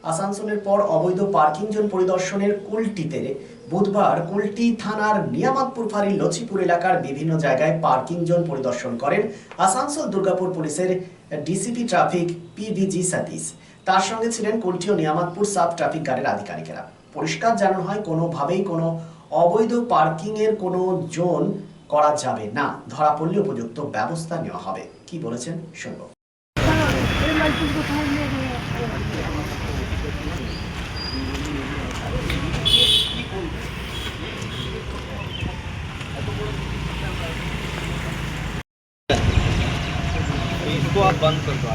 আসানসোলের পর অবৈধ পার্কিং জোন পরিদর্শনের কুলটিতে বুধবার কুলটি থানার নিয়ামতপুর ফাঁড়ির লচিপুর এলাকার বিভিন্ন জায়গায় পার্কিং জোন পরিদর্শন করেন আসানসোল দুর্গাপুর পুলিশের ডিসিপি ট্রাফিক পিভিজি সতীশ। তার সঙ্গে ছিলেন কুলটি ও নিয়ামতপুর সাব ট্রাফিক গার্ডের আধিকারিকেরা। পরিষ্কার জানানো হয়, কোনোভাবেই কোনো অবৈধ পার্কিং এর কোনো জোন করা যাবে না, ধরা পড়লে উপযুক্ত ব্যবস্থা নেওয়া হবে। কি বলেছেন শুনবো। इसको आप बंद कर दो।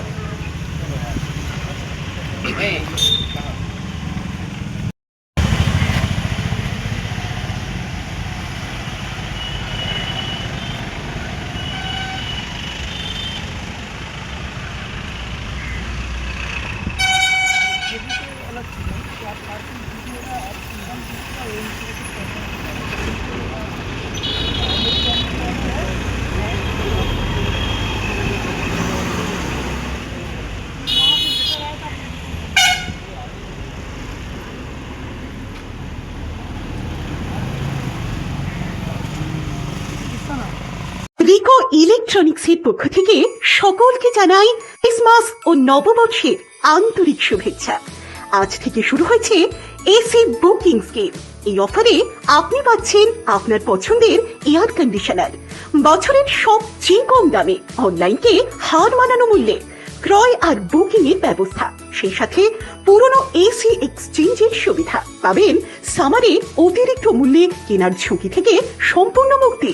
রিকো ইলেকট্রনিক্সের পক্ষ থেকে সকলকে জানাই ক্রিসমাস ও নববর্ষের আন্তরিক শুভেচ্ছা। আজ থেকে শুরু হয়েছে এসি বুকিং স্কিম। এই অফারে আপনি পাচ্ছেন আপনার পছন্দের এয়ার কন্ডিশনার বছরের সবচেয়ে কম দামে, অনলাইনকে হার মানানো মূল্যে ক্রয় আর বুকিং এর ব্যবস্থা, সেই সাথে পুরনো এসি এক্সচেঞ্জের সুবিধা পাবেন। সামারে অতিরিক্ত মূল্যে কেনার ঝুঁকি থেকে সম্পূর্ণ মুক্তি,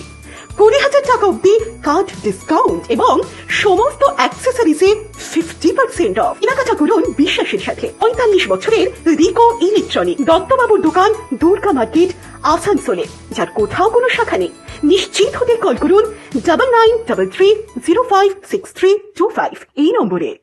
20,000 টাকা অব্দি কার্ড ডিসকাউন্ট এবং সমস্ত অ্যাক্সেসরিজে 50% অফ। কেনাকাটা করুন বিশ্বাসের সাথে। 45 বছরের রিকো ইলেকট্রনিক, দত্তবাবুর দোকান, দুর্গা মার্কেট, আসানসোলে, যার কোথাও কোনো শাখা নেই। নিশ্চিত হতে কল করুন 9933056325 এই নম্বরে।